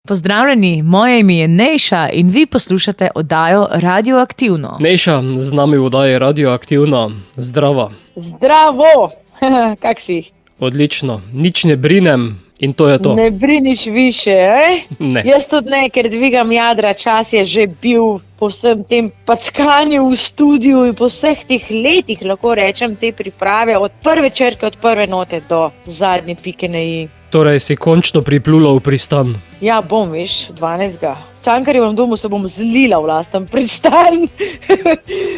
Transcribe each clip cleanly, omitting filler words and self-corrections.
Pozdravljeni, moje ime je Nejša in vi poslušate oddajo Radioaktivno. Nejša, z nami v oddaji Radioaktivno. Zdravo. Zdravo! Kak si? Odlično. Nič ne brinem in to je to. Ne briniš više, Ne. Jaz tudi ne, ker dvigam jadra, čas je že bil po vsem tem packanju v studiu in po vseh teh letih, lahko rečem, te priprave od prve črke, od prve note do zadnje pike na i. Torej si končno priplula v pristan. Ja, bom, veš, 12. V Cankarjevem domu se bom zlila v lasten pristan.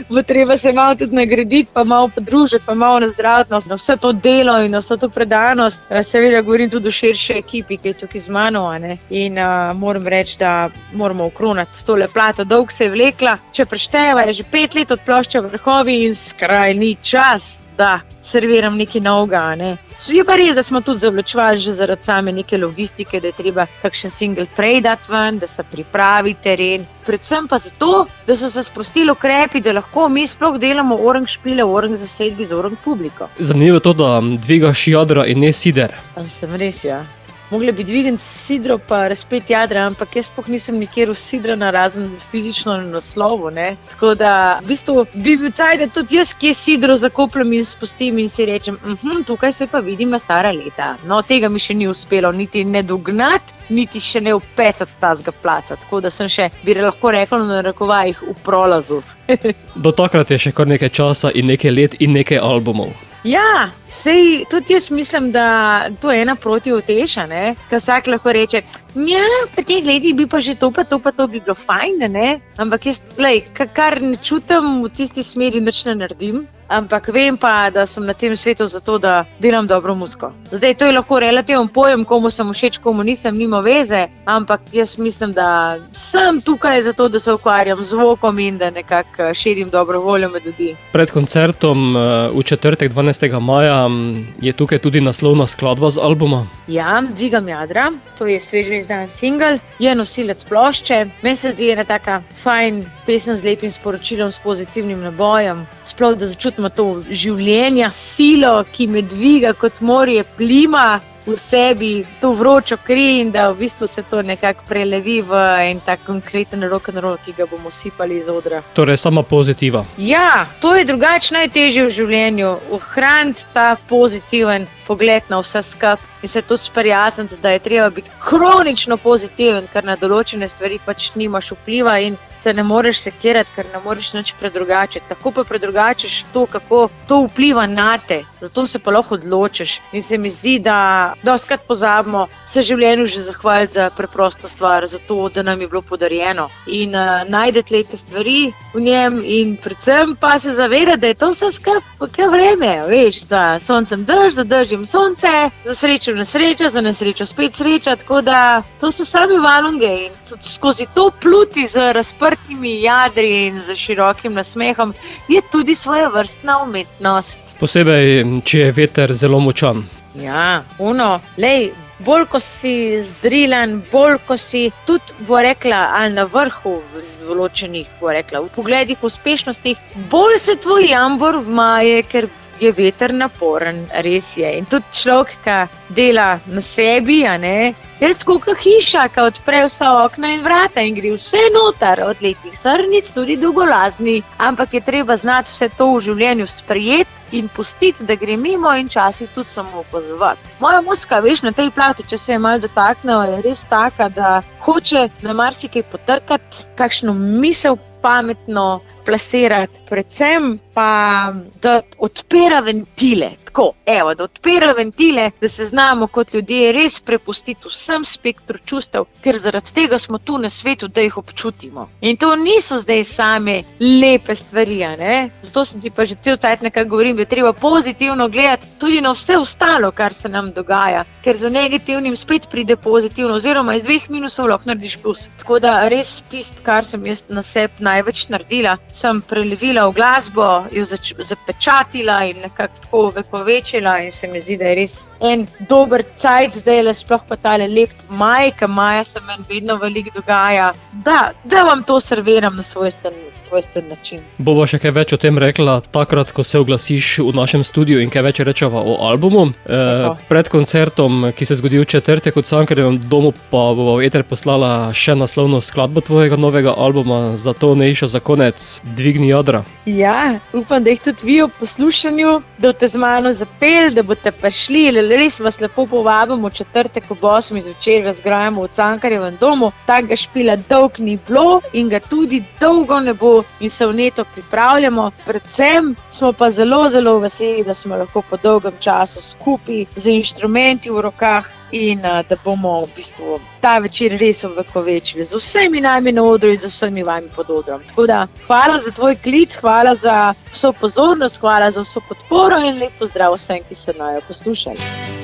Bo treba se malo tudi nagraditi, pa malo podružiti, pa malo nazdraviti na vse to delo in na vso to predanost. Seveda govorim tudi o širši ekipi, ki je tukaj z mano, in moram reči, da moramo okronati tole plato. Dolg se je vlekla, če prešteva, je že 5 let od Plošče Vrhovi in skrajni čas, da serviram nekaj novega, Je pa res, da smo tudi zavlačevali že zaradi same neke logistike, da je treba kakšen single prej dati ven, da se pripravi teren. Predvsem pa zato, da so se sprostili ukrepi, da lahko mi sploh delamo orang špile, orang zasedbi za orang publiko. Zanimivo je to, da dvigaš jadra in ne sider. Sem res, ja. Mogla bi dvigniti sidro pa razpeti jadra, ampak jaz sploh nisem nikjer usidrana, razen fizično na naslovu, Tako da, v bistvu, bi bil caj, da tudi jaz kje sidro zakopljam in spustim in si rečem, tukaj se pa vidim na stara leta. No, tega mi še ni uspelo niti ne dognati, niti še ne upecati tazga placa. Tako da sem še, bi lahko rekla na narekovajih, v prolazu. Do takrat je še kar nekaj časa in nekaj let in nekaj albumov. Ja, sej tudi jaz mislim, da to je ena protiuteša, ker vsak lahko reče, pri teh letih bi pa že to bi bilo fajn, ampak jaz, kar ne čutim v tisti smeri, nič ne naredim, ampak vem pa, da sem na tem svetu zato, da delam dobro muziko. Zdaj, to je lahko relativen pojem, komu sem všeč, komu nisem, nima veze, ampak jaz mislim, da sem tukaj zato, da se ukvarjam z zvokom in da nekako širim dobro voljo med ljudi. Pred koncertom v četrtek 12. maja je tukaj tudi naslovna skladba z albuma. Ja, Dvigam jadra, to je sveže izdan singl, je nosilec plošče. Meni se zdi ena taka fajn pesem z lepim sporočilom, s pozitivnim nabojem. Sploh, da začutimo to življenja, silo, ki me dviga kot morje plima v sebi, to vročo kri in da v bistvu se to nekako prelevi v en tak konkreten rock'n'roll, ki ga bomo sipali iz odra. Torej sama pozitiva. Ja, to je drugače najtežje v življenju, ohraniti ta pozitiven pogled na vse skupaj in se tudi sprijazniti, da je treba biti kronično pozitiven, ker na določene stvari pač nimaš vpliva in se ne moreš sekirati, ker ne moreš nič predrugačiti. Tako pa predrugačiš to, kako to vpliva na te, zato se pa lahko odločiš. In se mi zdi, da dostikrat pozabimo se življenju že zahvaliti za preprosto stvar, za to, da nam je bilo podarjeno. In najdete lepe stvari v njem in predvsem pa se zavedati, da je to vse skupaj vreme. Veš, za soncem dež, za dežjem sonce, za srečo nesreča, za nesrečo spet sreča, tako da to so sami valonge in skozi to pluti z razprtimi jadri in z širokim nasmehom je tudi svojevrstna umetnost. Posebej, če je veter zelo močan. Ja, bolj ko si zdrilan, bolj ko si tudi, bo rekla, ali na vrhu določenih, v pogledih uspešnosti, bolj se tvoj jambor vmaje, ker je veter naporen, res je. In tudi človek, ki dela na sebi, je tako kot hiša, ki odpre vsa okna in vrata in gre vse noter, od lepih srnic, tudi dolgolazni. Ampak je treba znati vse to v življenju sprejeti in pustiti, da gre mimo in časi tudi samo opazovati. Moja muzika, veš, na tej plati, če se je malo dotaknila, je res taka, da hoče na marsikaj potrkati, kakšno misel pametno plasirati, predvsem pa, da odpira ventile. Da odpira ventile, da se znamo kot ljudje res prepustiti vsem spektru čustev, ker zaradi tega smo tu na svetu, da jih občutimo. In to niso zdaj same lepe stvari, Zato sem ti pa že cel cajt nekaj govorim, da je treba pozitivno gledati tudi na vse ostalo, kar se nam dogaja, ker za negativnim spet pride pozitivno, oziroma iz 2 minusov lahko narediš plus. Tako da res tisto, kar sem jaz na sebi največ naredila, sem prelevila v glasbo, jo zapečatila in nekako tako vekovečila in se mi zdi, da je res en dober cajt zdaj, sploh pa tale lep maj, ker maja se meni vedno veliko dogaja, da vam to serviram na svojsten način. Bova še kaj več o tem rekla takrat, ko se oglasiš v našem studiu in kaj več rečeva o albumu. Pred koncertom, ki se zgodi v četrtek v Cankarjevem domu, pa bova v eter poslala še naslovno skladbo tvojega novega albuma, zato Nejša za konec Dvigni jadra. Ja, upam, da jih tudi vi ob poslušanju, da boste z mano zapeli, da boste prišli, res vas lepo povabimo v četrtek ob 8 zvečer, razgrajamo v Cankarjevem domu, takega špila dolg ni bilo in ga tudi dolgo ne bo in se vneto pripravljamo. Predvsem smo pa zelo, zelo veseli, da smo lahko po dolgem času skupaj z inštrumenti v rokah in da bomo v bistvu ta večer res ovekovečili z vsemi nami na odru in z vsemi vami pod odrom. Tako da hvala za tvoj klic, hvala za vso pozornost, hvala za vso podporo in lep pozdrav vsem, ki so najo poslušali.